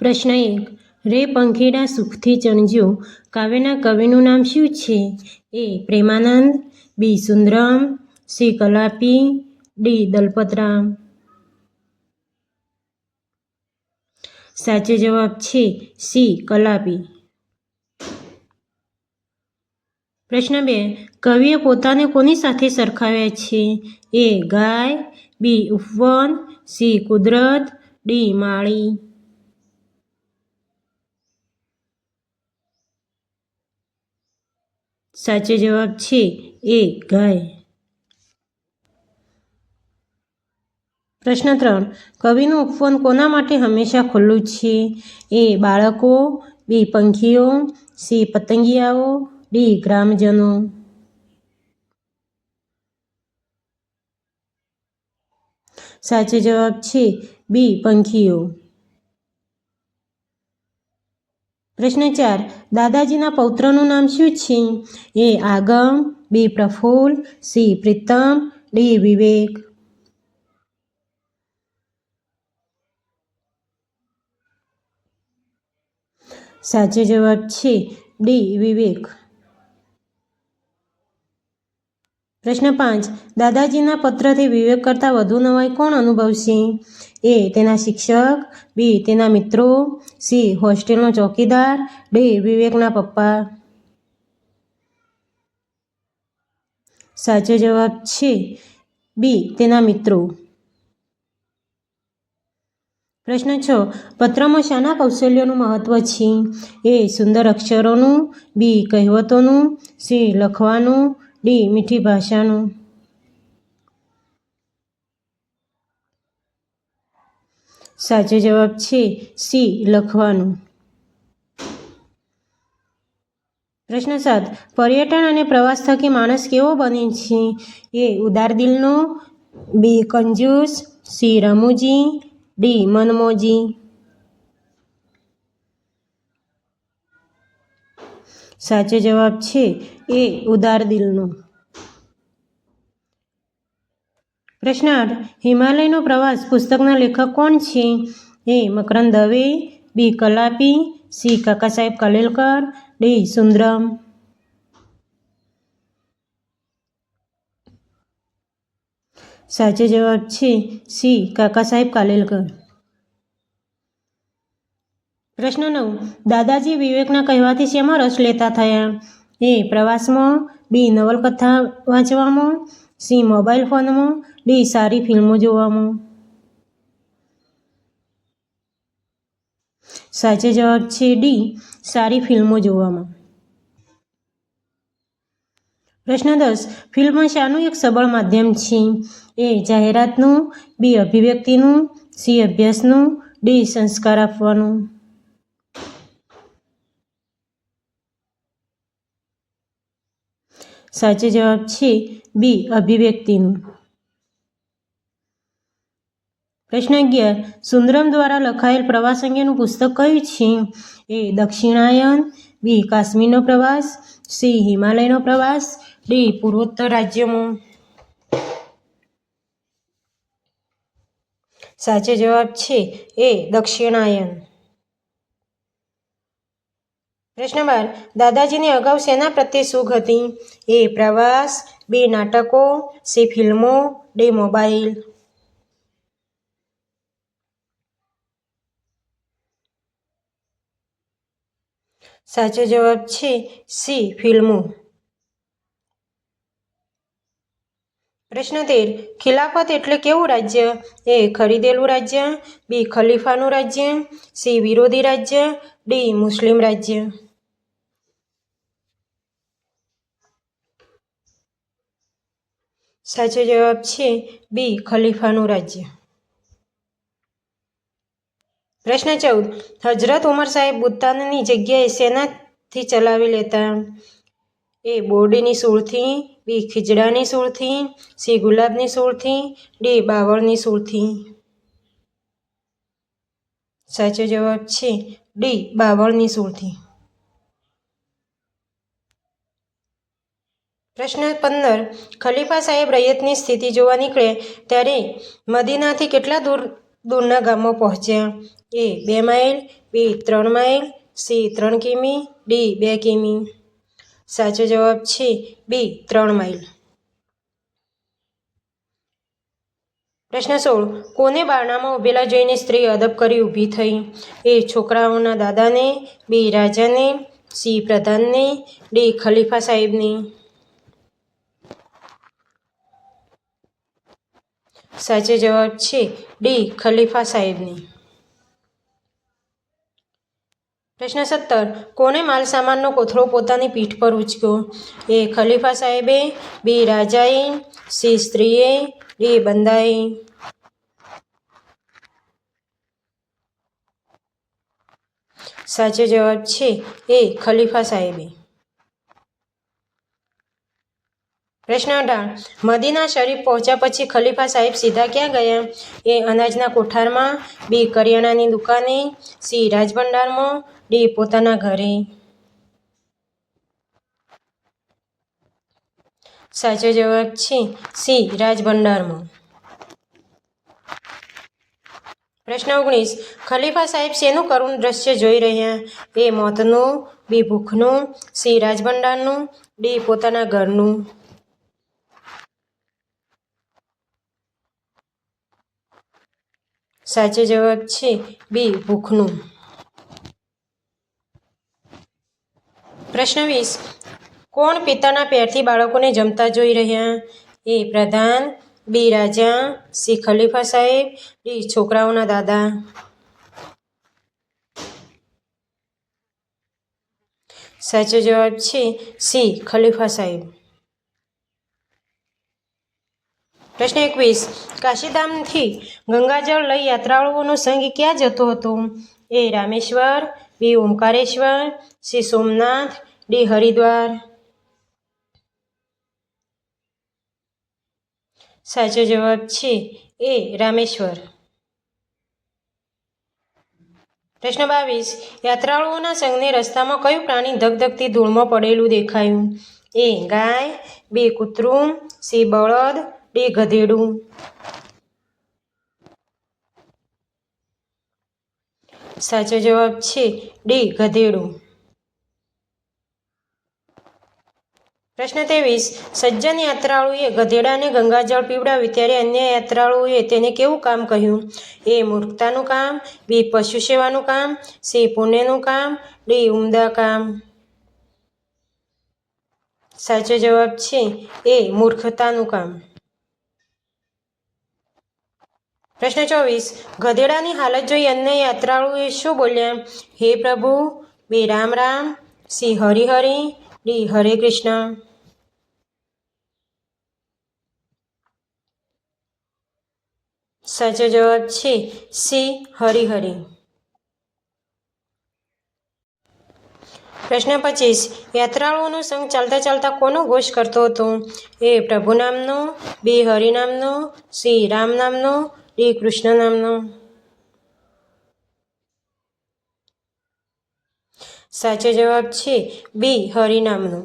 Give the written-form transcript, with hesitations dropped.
પ્રશ્ન 1. રે પંખીડા સુખથી ચણજો કાવ્યના કવિનું નામ શું છે? એ. પ્રેમાનંદ, બી. સુંદરમ, સી. કલાપી, ડી. દલપતરામ. સાચો જવાબ છે સી. કલાપી. પ્રશ્ન 2. કવિએ પોતાને કોની સાથે સરખાવ્યા છે? એ. ગાય, બી. ઉપવન, સી. કુદરત, ડી. માળી. સાચો જવાબ છે એ. ગાય. પ્રશ્ન 3. કવિનું ઉપવન કોના માટે હંમેશા ખુલ્લું છે? એ. બાળકો, બી. પંખીઓ, સી. પતંગિયાઓ, ડી. ગ્રામજનો. સાચો જવાબ છે બી. પંખીઓ. પ્રશ્ન 4. દાદાજીના પૌત્રનું નામ શું છે? એ. આગમ, બી. પ્રફુલ્લ, સી. પ્રીતમ, ડી. વિવેક. સાચો જવાબ છે ડી. વિવેક. પ્રશ્ન 5. દાદાજીના પત્રથી વિવેક કરતાં વધુ નવાઈ કોણ અનુભવશે? એ. તેના શિક્ષક, બી. તેના મિત્રો, સી. હોસ્ટેલનો ચોકીદાર, ડી. વિવેકના પપ્પા. સાચો જવાબ છે બી. તેના મિત્રો. પ્રશ્ન 6. પત્રમાં શાના કૌશલ્યોનું મહત્વ છે? એ. સુંદર અક્ષરોનું, બી. કહેવતોનું, સી. લખવાનું, ડી. મીઠી ભાષાનું. સાચો જવાબ છે સી. લખવાનું. પ્રશ્ન 7. પર્યટન અને પ્રવાસ થકી માણસ કેવો બને છે? એ. ઉદાર દિલનો, બી. કંજૂસ, સી. રમૂજી, ડી. મનમોજી. સાચો જવાબ છે એ. ઉદાર દિલનો. પ્રશ્ન 8. હિમાલયનો પ્રવાસ પુસ્તકના લેખક કોણ છે? એ. મકરંદ દવે, બી. કલાપી, સી. કાકા સાહેબ કાલેલકર, ડી. સુંદરમ. સાચો જવાબ છે સી. કાકા સાહેબ કાલેલકર. પ્રશ્ન 9. દાદાજી વિવેકના કહેવાથી શેમાં રસ લેતા થયા? એ. પ્રવાસમાં, બી. નવલકથા વાંચવામાં, સી. મોબાઈલ ફોનમાં, ડી. સારી ફિલ્મો જોવામાં. સાચો જવાબ છે ડી. સારી ફિલ્મો જોવામાં. પ્રશ્ન 10. ફિલ્મ શાનું એક સબળ માધ્યમ છે? એ. જાહેરાતનું, બી. અભિવ્યક્તિનું, સી. અભ્યાસનું, ડી. સંસ્કાર આપવાનું. સાચો જવાબ છે બી. અભિવ્યક્તિનું. પ્રશ્ન 11. સુંદરમ દ્વારા લખાયેલ પ્રવાસ અંગેનું પુસ્તક કયું છે? એ. દક્ષિણાયન, બી. કાશ્મીરનો પ્રવાસ, સી. હિમાલયનો પ્રવાસ, ડી. પૂર્વોત્તર રાજ્યોમાં. સાચો જવાબ છે એ. દક્ષિણાયન. પ્રશ્ન 12. દાદાજીને અગાઉ શેના પ્રત્યે સૂગ હતી? એ. પ્રવાસ, બી. નાટકો, સી. ફિલ્મો, ડી. મોબાઈલ. સાચો જવાબ છે સી. ફિલ્મો. પ્રશ્ન 13. ખિલાફત એટલે કેવું રાજ્ય? એ. ખરીદેલું રાજ્ય, બી. ખલીફાનું રાજ્ય, સી. વિરોધી રાજ્ય, ડી. મુસ્લિમ રાજ્ય. સાચો જવાબ છે બી. ખલીફાનું રાજ્ય. પ્રશ્ન 14. હજરત ઉમર સાહેબ બુસ્તાનની જગ્યાએ શેનાથી ચલાવી લેતા? એ. બોરડીની સૂળથી, બી. ખીજડાની સૂળથી, સી. ગુલાબની સૂળથી, ડી. બાવળની સૂળથી. સાચો જવાબ છે ડી. બાવળની સૂળથી. પ્રશ્ન 15. ખલીફા સાહેબ રૈયતની સ્થિતિ જોવા નીકળે ત્યારે મદીનાથી કેટલા દૂર દૂરના ગામમાં પહોંચ્યા? એ 2 માઇલ, બી 3 માઇલ, સી 3 કિમી, ડી 2 કિમી. સાચો જવાબ છે બી 3 માઇલ. પ્રશ્ન 16. કોને બારણામાં ઊભેલા જોઈને સ્ત્રી અદબ કરી ઊભી થઈ? એ છોકરાઓના દાદાને, બી રાજાને, સી પ્રધાનને, ડી ખલીફા સાહેબને. સાચો જવાબ છે ડી ખલીફા સાહેબને. પ્રશ્ન 17. કોને માલ સામાનનો કોથળો પોતાની પીઠ પર ઉંચક્યો? એ ખલીફા સાહેબે, બી રાજાએ, સી સ્ત્રીએ, ડી બંદાએ. સાચો જવાબ છે એ ખલીફા સાહેબે. પ્રશ્ન 18. મદીના શરીફ પહોંચ્યા પછી ખલીફા સાહેબ સીધા ક્યાં ગયા? એ અનાજના કોઠારમાં, બી કરિયાણાની દુકાને, સી રાજભંડારમાં, ડી પોતાના ઘરે. સાચો જવાબ છે સી રાજભંડારમાં. પ્રશ્ન 19. ખલીફા સાહેબ શેનું કરુણ દ્રશ્ય જોઈ રહ્યા? એ મોતનું, બી ભૂખનું, સી રાજભંડારનું, ડી પોતાના ઘરનું. સાચો જવાબ છે બી ભૂખનું. પ્રશ્ન 20. કોણ પિતાના પેરથી બાળકોને જમતા જોઈ રહ્યા? એ પ્રધાન, બી રાજા, સી ખલીફા સાહેબ, ડી છોકરાઓના દાદા. સાચો જવાબ છે સી ખલીફા સાહેબ. પ્રશ્ન 21. કાશીધામથી ગંગાજળ લઈ યાત્રાળુઓનો સંઘ ક્યાં જતો હતો? એ રામેશ્વર, બી ઓમકારેશ્વર, સી સોમનાથ, ડી હરિદ્વાર. સાચો જવાબ છે એ રામેશ્વર. પ્રશ્ન 22. યાત્રાળુઓના સંઘને રસ્તામાં કયું પ્રાણી ધગધગતી ધૂળમાં પડેલું દેખાયું? એ ગાય, બી કૂતરું, સી બળદ, ડી ગધેડું. સાચો જવાબ છે ડી ગધેડું. પ્રશ્ન 23. સજ્જન યાત્રાળુએ ગધેડાને ગંગાજળ પીવડાવ્યું ત્યારે અન્ય યાત્રાળુઓએ તેને કેવું કામ કહ્યું? એ મૂર્ખતાનું કામ, બી પશુ સેવાનું કામ, સી પુણ્યનું કામ, ડી ઉમદા કામ. સાચો જવાબ છે એ મૂર્ખતાનું કામ. પ્રશ્ન 24. ગધેડાની હાલત જોઈ અન્ય યાત્રાળુએ શું બોલ્યા? હે પ્રભુ, બી રામ રામ, સી હરિ હરિ, ડી હરે કૃષ્ણ. સાચો જવાબ છે સી હરિ હરિ. પ્રશ્ન 25. યાત્રાળુઓનો સંઘ ચાલતા ચાલતા કોનો ઘોષ કરતો હતો? એ પ્રભુ નામનો, બી હરિ નામનો, સી રામ નામનો, ડી કૃષ્ણ નામનો. સાચો જવાબ છે બી હરિ નામનો.